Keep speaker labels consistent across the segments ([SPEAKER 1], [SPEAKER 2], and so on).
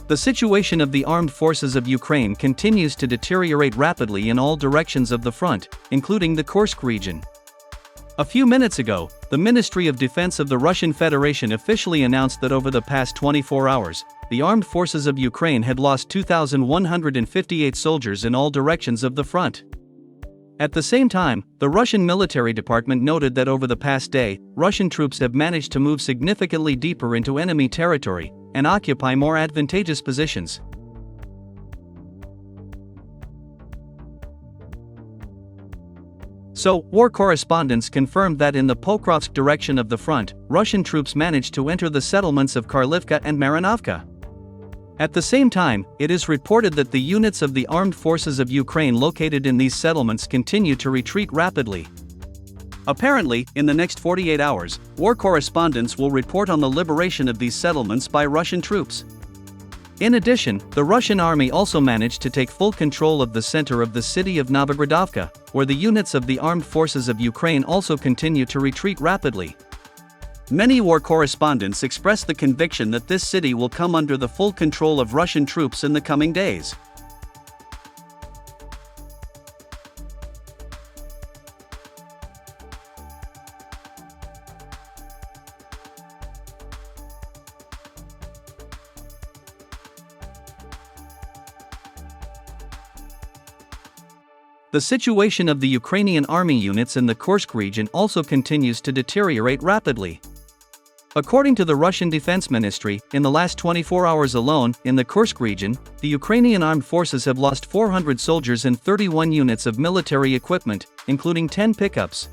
[SPEAKER 1] The situation of the armed forces of Ukraine continues to deteriorate rapidly in all directions of the front, including the Kursk region. A few minutes ago, the Ministry of Defense of the Russian Federation officially announced that over the past 24 hours, the armed forces of Ukraine had lost 2,158 soldiers in all directions of the front. At the same time, the Russian military department noted that over the past day, Russian troops have managed to move significantly deeper into enemy territory and occupy more advantageous positions. So, war correspondents confirmed that in the Pokrovsk direction of the front, Russian troops managed to enter the settlements of Karlivka and Marinovka. At the same time, it is reported that the units of the armed forces of Ukraine located in these settlements continue to retreat rapidly. Apparently, in the next 48 hours, war correspondents will report on the liberation of these settlements by Russian troops. In addition, the Russian army also managed to take full control of the center of the city of Novogradovka, where the units of the armed forces of Ukraine also continue to retreat rapidly. Many war correspondents express the conviction that this city will come under the full control of Russian troops in the coming days. The situation of the Ukrainian Army units in the Kursk region also continues to deteriorate rapidly. According to the Russian Defense Ministry, in the last 24 hours alone, in the Kursk region, the Ukrainian Armed Forces have lost 400 soldiers and 31 units of military equipment, including 10 pickups.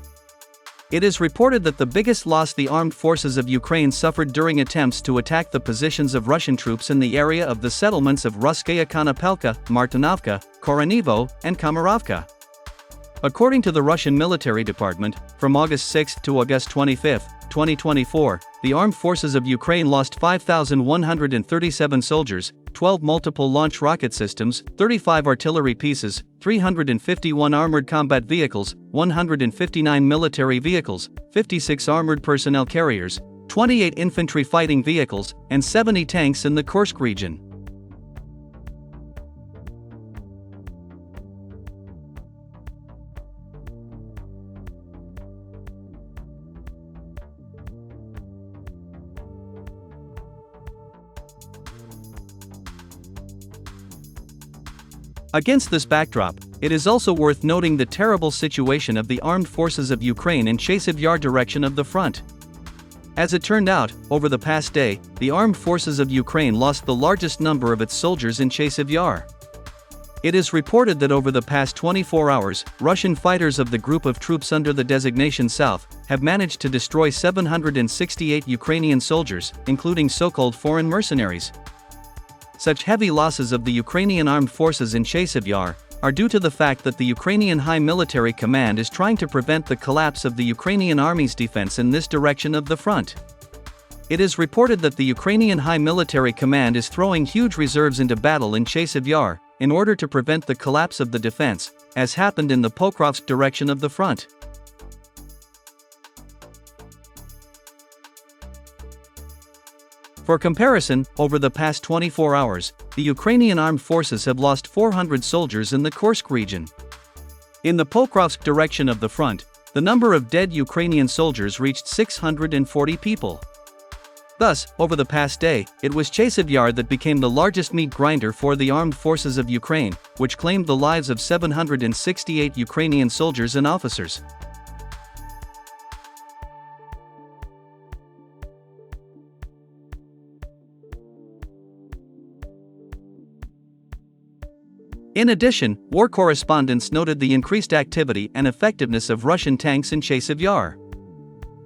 [SPEAKER 1] It is reported that the biggest loss the armed forces of Ukraine suffered during attempts to attack the positions of Russian troops in the area of the settlements of Ruskaya Konopelka, Martinovka, Koronivo, and Komarovka. According to the Russian military department, from August 6 to August 25, 2024, the armed forces of Ukraine lost 5,137 soldiers, 12 multiple launch rocket systems, 35 artillery pieces, 351 armored combat vehicles, 159 military vehicles, 56 armored personnel carriers, 28 infantry fighting vehicles, and 70 tanks in the Kursk region. Against this backdrop, it is also worth noting the terrible situation of the armed forces of Ukraine in Chase of Yar direction of the front. As it turned out, over the past day, the armed forces of Ukraine lost the largest number of its soldiers in Chase of Yar. It is reported that over the past 24 hours, Russian fighters of the group of troops under the designation South have managed to destroy 768 Ukrainian soldiers, including so-called foreign mercenaries. Such heavy losses of the Ukrainian armed forces in Chase of Yar are due to the fact that the Ukrainian High Military Command is trying to prevent the collapse of the Ukrainian Army's defense in this direction of the front. It is reported that the Ukrainian High Military Command is throwing huge reserves into battle in Chase of Yar in order to prevent the collapse of the defense, as happened in the Pokrovsk direction of the front. For comparison, over the past 24 hours, the Ukrainian armed forces have lost 400 soldiers in the Kursk region. In the Pokrovsk direction of the front, the number of dead Ukrainian soldiers reached 640 people. Thus, over the past day, it was Chase of Yar that became the largest meat grinder for the armed forces of Ukraine, which claimed the lives of 768 Ukrainian soldiers and officers. In addition, war correspondents noted the increased activity and effectiveness of Russian tanks in Chase of Yar.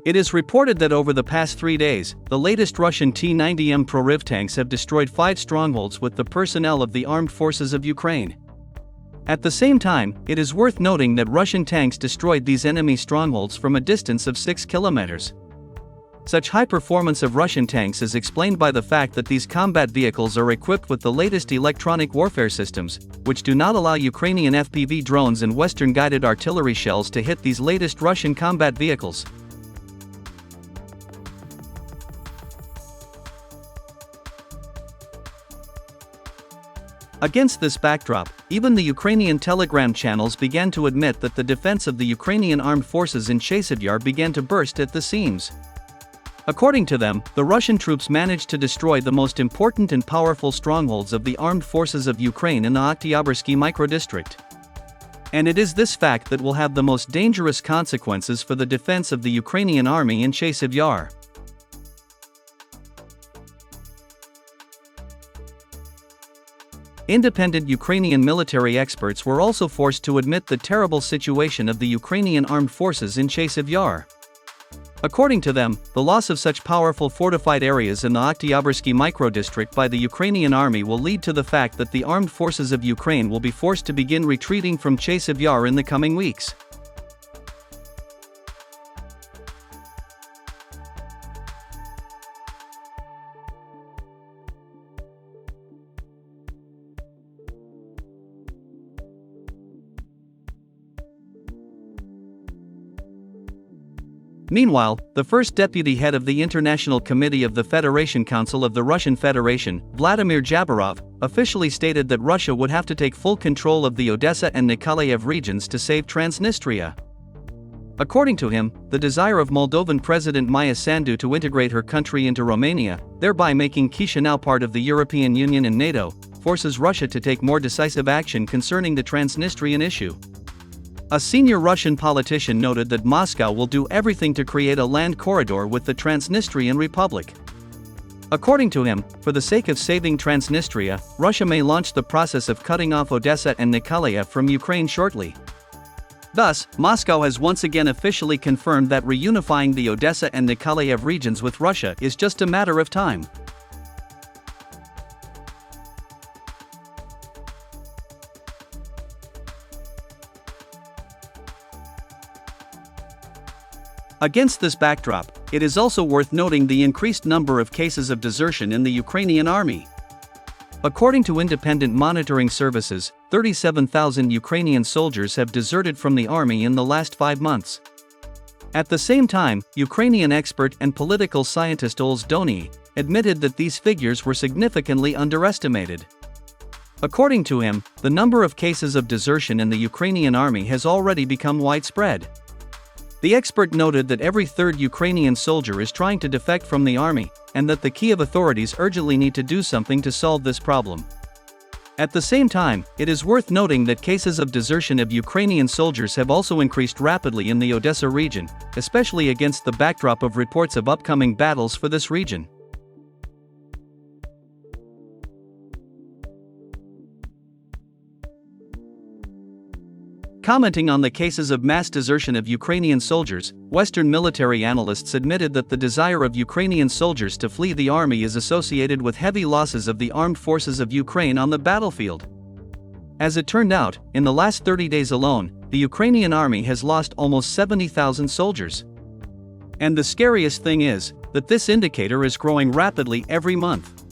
[SPEAKER 1] It is reported that over the past 3 days, the latest Russian T-90M Prorыв tanks have destroyed 5 strongholds with the personnel of the armed forces of Ukraine. At the same time, it is worth noting that Russian tanks destroyed these enemy strongholds from a distance of 6 kilometers. Such high performance of Russian tanks is explained by the fact that these combat vehicles are equipped with the latest electronic warfare systems, which do not allow Ukrainian FPV drones and Western guided artillery shells to hit these latest Russian combat vehicles. Against this backdrop, even the Ukrainian Telegram channels began to admit that the defense of the Ukrainian Armed Forces in Chase of Yar began to burst at the seams. According to them, the Russian troops managed to destroy the most important and powerful strongholds of the armed forces of Ukraine in the Oktyabrski microdistrict. And it is this fact that will have the most dangerous consequences for the defense of the Ukrainian army in Chase of Yar. Independent Ukrainian military experts were also forced to admit the terrible situation of the Ukrainian armed forces in Chase of Yar. According to them, the loss of such powerful fortified areas in the Oktyabrski microdistrict by the Ukrainian army will lead to the fact that the armed forces of Ukraine will be forced to begin retreating from Chase of Yar in the coming weeks. Meanwhile, the first deputy head of the International Committee of the Federation Council of the Russian Federation, Vladimir Jabarov, officially stated that Russia would have to take full control of the Odessa and Nikolaev regions to save Transnistria. According to him, the desire of Moldovan President Masse to integrate her country into Romania, thereby making Chisinau part of the European Union and NATO, forces Russia to take more decisive action concerning the Transnistrian issue. A senior Russian politician noted that Moscow will do everything to create a land corridor with the Transnistrian Republic. According to him, for the sake of saving Transnistria, Russia may launch the process of cutting off Odessa and Nikolaev from Ukraine shortly. Thus, Moscow has once again officially confirmed that reunifying the Odessa and Nikolaev regions with Russia is just a matter of time. Against this backdrop, it is also worth noting the increased number of cases of desertion in the Ukrainian army. According to independent monitoring services, 37,000 Ukrainian soldiers have deserted from the army in the last 5 months. At the same time, Ukrainian expert and political scientist Oles Doni admitted that these figures were significantly underestimated. According to him, the number of cases of desertion in the Ukrainian army has already become widespread. The expert noted that every third Ukrainian soldier is trying to defect from the army, and that the Kyiv authorities urgently need to do something to solve this problem. At the same time, it is worth noting that cases of desertion of Ukrainian soldiers have also increased rapidly in the Odessa region, especially against the backdrop of reports of upcoming battles for this region. Commenting on the cases of mass desertion of Ukrainian soldiers, Western military analysts admitted that the desire of Ukrainian soldiers to flee the army is associated with heavy losses of the armed forces of Ukraine on the battlefield. As it turned out, in the last 30 days alone, the Ukrainian army has lost almost 70,000 soldiers. And the scariest thing is that this indicator is growing rapidly every month.